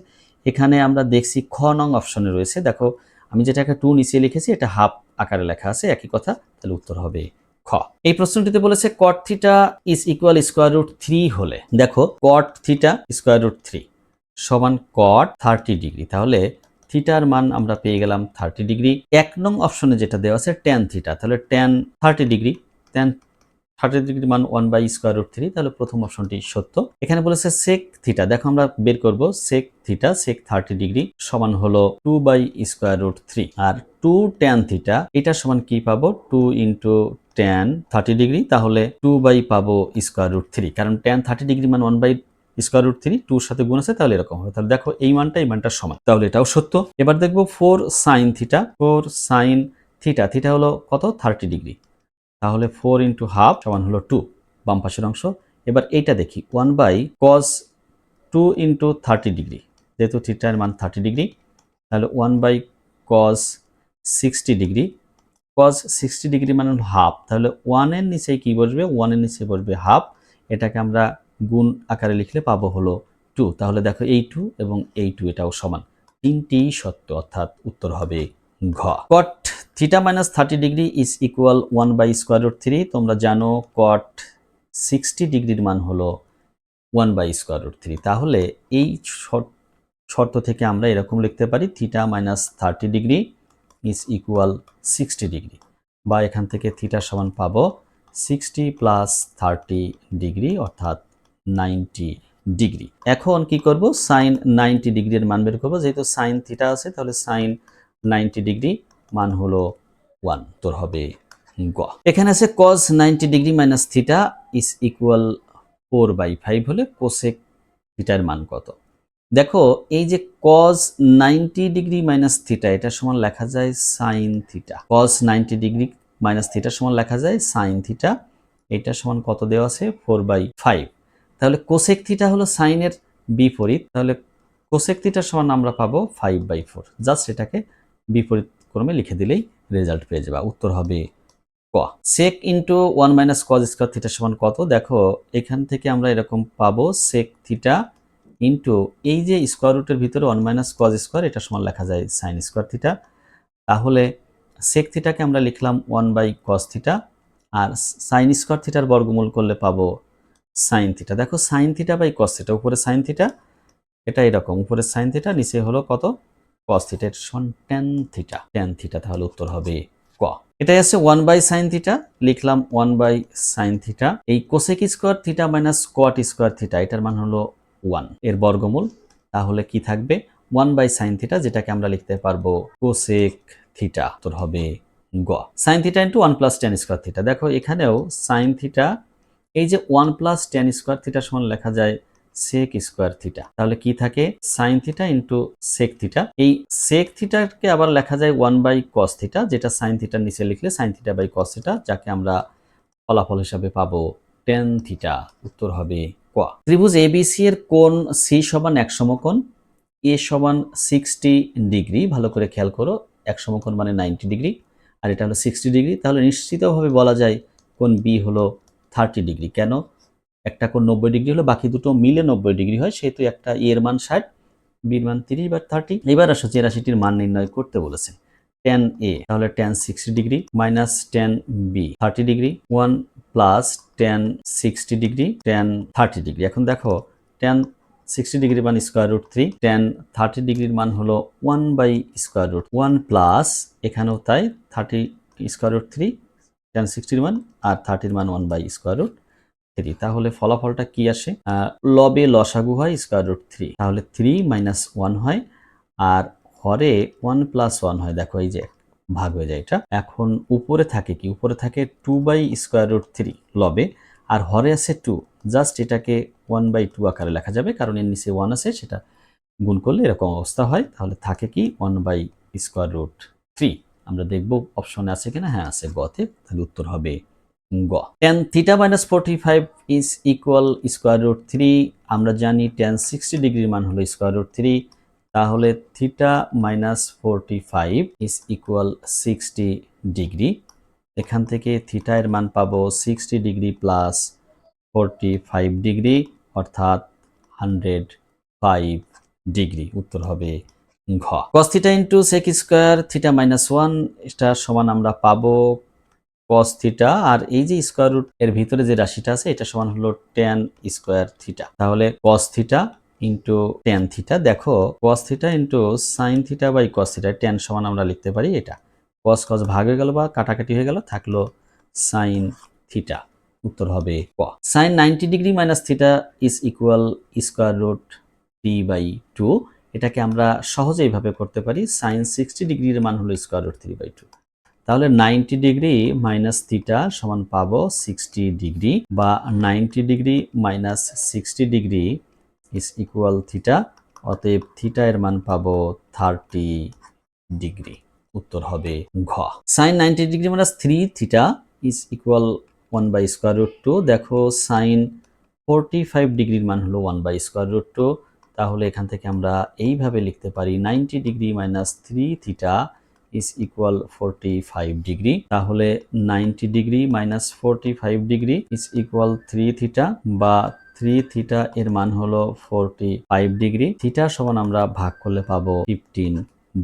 এখানে আমরা দেখছি খ নং অপশনে রয়েছে। দেখো আমি যেটাকে 2 নিচে লিখেছি এটা হাফ আকারে লেখা আছে, একই কথা, তাহলে উত্তর হবে খ। এই প্রশ্নটিতে বলেছে cot theta is equal square root 3 হলে, দেখো কট থিটা স্কোয়ার রুট 3 সমান কট 30 ডিগ্রি, তাহলে থিটার মান আমরা পেয়ে গেলাম 30 ডিগ্রি। 1 নং অপশনে যেটা দেওয়া আছে ট্যান থিটা, তাহলে ট্যান 30 ডিগ্রি, ট্যান 30 ডিগ্রি মান 1 বাই স্কোয়ার রুট 3, তাহলে প্রথম অপশনটি সত্য। এখানে বলেছে সেক থিটা, দেখো আমরা বের করব সেক থিটা, সেক 30 ডিগ্রি সমান হলো 2 বাই স্কোয়ার রুট 3, আর 2 ট্যান থিটা এটা সমান কি পাবো 2 ইন্টু ট্যান 30 ডিগ্রি, তাহলে 2 বাই পাবো স্কোয়ার রুট 3, কারণ ট্যান 30 ডিগ্রি মান 1 বাই স্কোয়ার রুট 3, 2 সাথে গুণ আছে, তাহলে এরকম হবে। তাহলে দেখো এই মানটা সমান, তাহলে এটাও সত্য। এবার দেখবো 4 sine theta, 4 sine theta, theta হলো কত 30 ডিগ্রি, তাহলে 4 ইন্টু হাফ সমান হলো 2, বাম পাশের অংশ। এবার এইটা দেখি 1 বাই কস 2 ইন্টু 30 ডিগ্রি, যেহেতু থিটার মান 30 ডিগ্রি, তাহলে 1 by cos 60 degree, cos 60 degree মানে হলো হাফ, তাহলে 1 এর নিচে কি বসবে 1 এর নিচে বসবে হাফ, এটাকে আমরা গুণ আকারে লিখলে পাবো হলো 2, তাহলে দেখো এই 2 এবং এই 2 এটাও সমান, তিনটি সত্য, অর্থাৎ উত্তর হবে ঘ। Cot theta minus 30 degree is equal 1 by square root 3, তোমরা জানো কট 60 ডিগ্রির মান হলো 1 বাই স্কোয়ার রুট 3, তাহলে এই শর্ত থেকে আমরা এরকম লিখতে পারি theta minus 30 degree is equal 60 degree, বা এখান থেকে থিটা সমান পাবো 60 প্লাস 30 ডিগ্রি অর্থাৎ 90 ডিগ্রি। এখন কি করব সাইন 90 ডিগ্রির মান বের করবো, যেহেতু সাইন থিটা আছে তাহলে সাইন 90 ডিগ্রি মান হলো 1, তোর হবে গ। এখানে আছে cos 90 degree minus theta is equal 4/5 হলে কোসেক থিটার মান কত। দেখো এই যে cos 90 ডিগ্রি মাইনাস থিটা এটা সমান লেখা যায় sine theta, cos 90 degree minus theta সমান লেখা যায় সাইন থিটা, এটা সমান কত দেওয়া আছে 4/5, তাহলে কোসেক থিটা হলো সাইনের বিপরীত, তাহলে কোসেক থিটা সমান আমরা পাবো 5/4, জাস্ট এটাকে বিপরীত ক্রমে লিখে দিলেই রেজাল্ট পেয়ে যাবা, উত্তর হবে ক। Sec into 1 minus cos square theta সমান কত, দেখো এখান থেকে আমরা এরকম পাবো সেক থিটা ইন্টু এই যে স্কোয়ার রুটের ভিতরে 1 মাইনাস কজ স্কোয়ার এটা সমান লেখা যায় সাইন স্কোয়ার থিটা, তাহলে সেক থিটাকে আমরা লিখলাম 1 বাই কজ থিটা, আর সাইন স্কোয়ার থিটার বর্গমূল করলে পাবো সাইন থিটা। দেখো sine theta by cos theta, উপরে সাইন থিটা এটা এরকম, উপরে সাইন থিটা নিচে হলো কত কজ থিটা, এটা সমান ট্যান থিটা, ট্যান থিটা, তাহলে উত্তর হবে ক। এটাই আছে 1 বাই সাইন থিটা, লিখলাম 1 বাই সাইন থিটা, এই cosec square theta minus cot square theta এটার মান হলো 1 এর বর্গমূল, তাহলে কি থাকবে 1 বাই সাইন থিটা, যেটাকে আমরা লিখতে পারবো কোসেক থিটা, তোর হবে গ। Sign theta into 1 plus tan square theta, দেখো এখানেও সাইন থিটা, এই যে 1 প্লাস ট্যান স্কোয়ার থিটা সমান লেখা যায় সেক স্কোয়ার থিটা, তাহলে কি থাকে sine theta into sec theta, এই সেক থিটাকে আবার লেখা যায় 1 বাই কস থিটা, যেটা সাইন থিটার নিচে লিখলে sine theta by cos theta, যাকে আমরা ফলাফল হিসাবে পাবো ট্যান থিটা, উত্তর হবে ক। ত্রিভুজ এবিসি এর কোণ সি সমান এক সমকোণ, এ সমান 60 ডিগ্রি, ভালো করে খেয়াল করো এক সমকোণ মানে 90 ডিগ্রি আর এটা হলো 60 ডিগ্রি, তাহলে নিশ্চিতভাবে বলা যায় কোণ বি হলো 30 ডিগ্রি। কেন, একটা কোণ 90 ডিগ্রি হলে বাকি দুটো মিলে 90 ডিগ্রি হয়, সেহেতু একটা এর মান 60 বির মান 30/30। এবার আসো যে রাশিটির মান নির্ণয় করতে বলেছে tan a, তাহলে tan 60 degree minus tan b 30 degree 1 plus tan 60 degree tan 30 degree. এখন দেখো tan 60 ডিগ্রির মান স্কোয়ার রুট 3, tan 30 ডিগ্রির মান হলো 1/√1 প্লাস এখানেও তাই 30 স্কোয়ার রুট 3 tan 60 মান আর 30 মান 1/√3। তাহলে ফলাফলটা কি আসে? লবে লসাগু হয় স্কোয়ার রুট 3, তাহলে 3 মাইনাস 1 হয় আর হরে 1 প্লাস 1 হয়। দেখো এই যে ভাগ হয়ে যায় এটা। এখন উপরে থাকে কি? উপরে থাকে 2/√3 লবে, আর হরে আছে 2। জাস্ট এটাকে 1/2 আকারে লেখা যাবে, কারণ এর নিচে 1 আছে, সেটা গুণ করলে এরকম অবস্থা হয়। তাহলে থাকে কি 1/√3। আমরা দেখব অপশনে আছে কিনা। হ্যাঁ আছে, গতে। তাহলে উত্তর হবে গ। tan theta minus 45 is equal square root 3। আমরা জানি tan 60 ডিগ্রির মান হলো স্কোয়ার রুট 3, তাহলে theta minus 45 is equal 60 degree. এখান থেকে থিটা এর মান পাবো 60 ডিগ্রি প্লাস 45 ডিগ্রি, অর্থাৎ 105 ডিগ্রি। উত্তর হবে ঘ। cos theta into sec square theta minus 1, এটা সমান আমরা পাবো cos থিটা, আর এই যে স্কোয়ার রুট এর ভিতরে যে রাশিটা আছে এটা সমান হলো tan স্কোয়ার থিটা। তাহলে cos theta into tan theta. দেখো cos theta into sin theta by cos theta, tan সমান আমরা লিখতে পারি এটা। cos cos ভাগ হয়ে গেল বা কাটাকাটি হয়ে গেল, থাকলো sin থিটা। উত্তর হবে ক। sin 90 degree minus theta is equal square root 3/2। এটাকে আমরা সহজে এইভাবে করতে পারি, sin 60 ডিগ্রির মান হলো স্কোয়ার রুট 3/2। তাহলে 90 ডিগ্রি মাইনাস থিটা সমান পাবো 60 ডিগ্রি, বা 90 degree minus 60 degree is equal theta. অতএব থিটা এর মান পাবো 30 ডিগ্রি। উত্তর হবে ঘ। sin 90 degree minus 3 theta is equal 1/√2। দেখো sin 45 ডিগ্রির মান হলো 1/√2। তাহলে এখান থেকে আমরা এইভাবে লিখতে পারি 90 degree minus 3 theta is equal 45 degree. তাহলে 90 degree minus 45 degree is equal 3 theta, বা 3 থিটা এর মান হলো 45 ডিগ্রি। থিটা সমান আমরা ভাগ করলে পাবো 15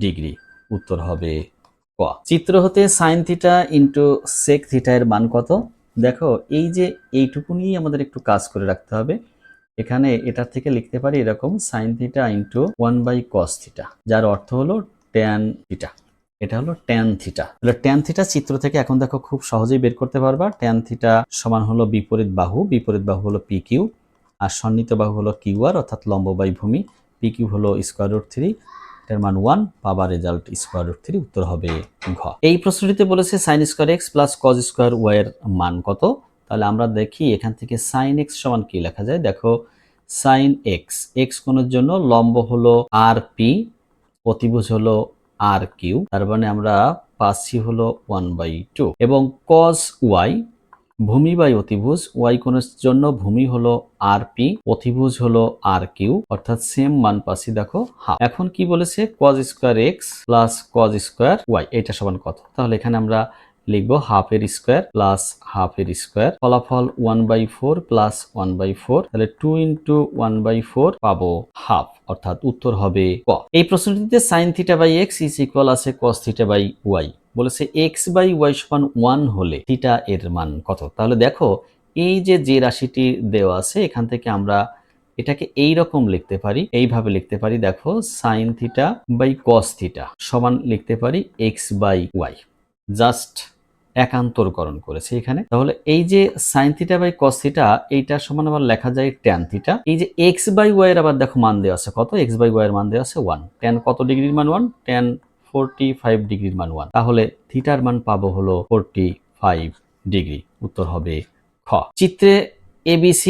ডিগ্রি। উত্তর হবে ক। চিত্র হতে sin theta into sec theta এর মান কত? দেখো এই যে এইটুকু নিয়ে আমাদের একটু কাজ করে রাখতে হবে। এখানে এটার থেকে লিখতে পারি এরকম sin theta into 1/cos theta, যার অর্থ হলো tan থিটা। এটা হলো tan থিটা। তাহলে tan থিটা চিত্র থেকে এখন দেখো খুব সহজেই বের করতে পারবা। tan থিটা সমান হলো বিপরীত বাহু, বিপরীত বাহু হলো PQ, আর সন্নিহিত বাহু হলো QR, অর্থাৎ লম্ব বাই ভূমি। PQ হলো স্কোয়ার রুট 3, এর মান 1, পাবা রেজাল্ট স্কোয়ার রুট 3। উত্তর হবে ঘ। এই প্রশ্নটিতে বলেছে sin square x plus cos square y এর মান কত? তাহলে আমরা দেখি এখান থেকে sin x সমান কি লেখা যায়। দেখো sin x, x কোণের জন্য লম্ব হলো RP, অতিভুজ হলো RQ, তার মানে আমরা পাচ্ছি হলো 1/2। এবং cos y, ভূমি বাই অতিভুজ, y কোণের জন্য ভূমি হলো RP, অতিভুজ হলো RQ, অর্থাৎ সেম মান পাচ্ছি দেখো হাফ। এখন কি বলেছে cos square x plus cos square y, এটা সমান কত? তাহলে এখানে আমরা লিখবো হাফ এর স্কোয়ার প্লাস হাফ এর স্কোয়ার, ফলাফল 1/4 প্লাস 1/4, তাহলে 2 ইন্টু 1/4 পাবো হাফ, অর্থাৎ উত্তর হবে ক। এই প্রশ্নটিতে sin theta by x is equal আছে cos থিটা বাই y। বলেছে x/y সমান 1 হলে থিটা এর মান কত? তাহলে দেখো এই যে রাশিটি দেওয়া আছে এখান থেকে আমরা এটাকে এই রকম লিখতে পারি, এইভাবে লিখতে পারি। দেখো sin theta by cos theta সমান লিখতে পারি x/y, জাস্ট একান্তরকরণ করেছে এখানে। তাহলে এই যে sin theta by cos theta, এইটা সমান আবার লেখা যায় tan থিটা। এই যে x/y এর আবার দেখো মান দেওয়া আছে কত? x/y এর মান দেওয়া আছে 1। tan কত ডিগ্রির মান 1? tan 45 ডিগ্রির মান 1। তাহলে থিটার মান পাবো হলো 45 ডিগ্রি। উত্তর হবে খ। চিত্রে ABC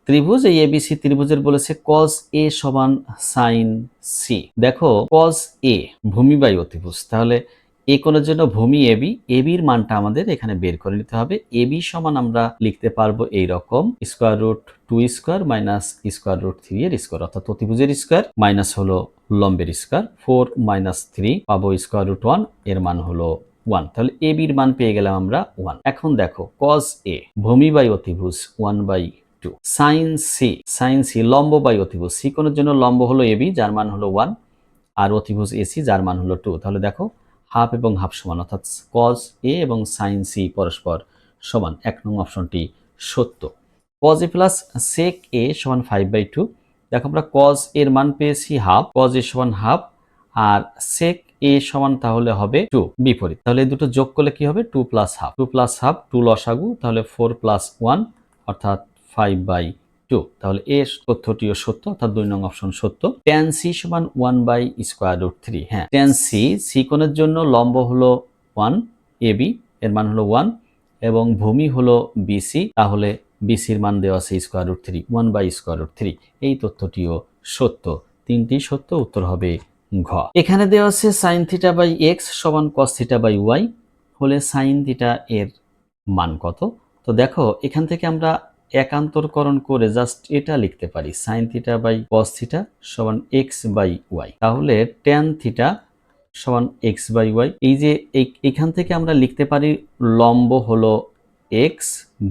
ত্রিভুজ, এই ABC ত্রিভুজের বলেছে cos A সমান sin C। দেখো cos A ভূমি বাই অতিভুজ, তাহলে এ কোণের জন্য ভূমি AB, এর মানটা আমাদের এখানে বের করে নিতে হবে। AB সমান আমরা লিখতে পারবো এই রকম square root 2 square minus square root 3 এর স্কোয়ার, অর্থাৎ অতিভুজের স্কোয়ার মাইনাস হলো লম্বের স্কোয়ার। 4 মাইনাস 3 পাবো স্কোয়ার রুট 1, এর মান হলো 1। তাহলে AB এর মান পেয়ে গেলাম আমরা 1। এখন দেখো cos A ভূমি বাই অতিভুজ 1/2, 2। সাইন সি লম্ব বাই অতিভুজ, সি কোণের জন্য লম্ব হলো এবি যার মান হলো 1 আর অতিভুজ এসি যার মান হলো 2। তাহলে দেখো হাফ এবং হাফ সমান, অর্থাৎ কজ এ এবং সাইন সি পরস্পর সমান। 1 নং অপশনটি সত্য। কজ এ প্লাস সেক এ সমান 5/2। দেখো আমরা কজ এর মান পেয়েছি হাফ, কজ এ সমান হাফ, আর সেক এ সমান তাহলে হবে 2, বিপরীত। তাহলে এই দুটো যোগ করলে কি হবে? 2 প্লাস হাফ, 2 প্লাস হাফ 2 লসাগু, তাহলে 4 প্লাস 1 অর্থাৎ 5/2। তাহলে এর তথ্যটিও সত্য, অর্থাৎ 2 নং অপশন সত্য। tan c সমান 1/√3। হ্যাঁ, tan সি কোণের জন্য লম্ব হলো 1 এবি এর মান হলো 1 এবং ভূমি হলো বিসি, তাহলে বিসির মান দেওয়া আছে √3, 1/√3। এই তথ্যটিও সত্য। তিনটি সত্য, উত্তর হবে ঘ। এখানে দেওয়া আছে sin θ/x সমান cos θ/y হলে sin θ এর মান কত? তো দেখো এখান থেকে আমরা একান্তরকরণ করে জাস্ট এটা লিখতে পারি, sin θ/cos θ সমান x/y। তাহলে tan θ সমান x/y। এই যে এখান থেকে আমরা লিখতে পারি লম্ব হলো x,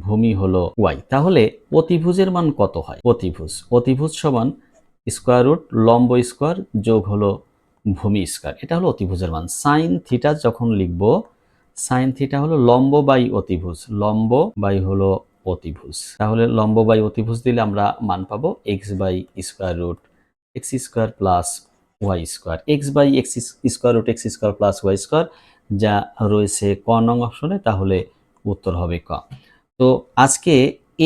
ভূমি হলো y। তাহলে অতিভুজের মান কত হয়? অতিভুজ সমান স্কয়ার রুট লম্ব স্কয়ার যোগ হলো ভূমি স্কয়ার। এটা হলো অতিভুজের মান। সাইন থিটা যখন লিখব, সাইন থিটা হলো লম্ব বাই অতিভুজ, লম্ব বাই হলো অতিভুজ। তাহলে লম্ব বাই অতিভুজ দিলে আমরা মান পাবো x/√x² plus y², x/x² plus y², যা রয়েছে ক নং অপশনে। তাহলে উত্তর হবে ক। তো আজকে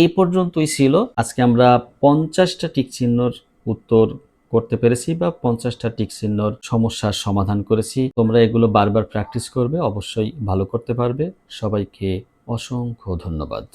এই পর্যন্তই ছিল। আজকে আমরা 50টা টিক চিহ্নর উত্তর করতে পেরেছি বা 50টা টিক চিহ্নর সমস্যার সমাধান করেছি। তোমরা এগুলো বারবার প্র্যাকটিস করবে, অবশ্যই ভালো করতে পারবে। সবাইকে অসংখ্য ধন্যবাদ।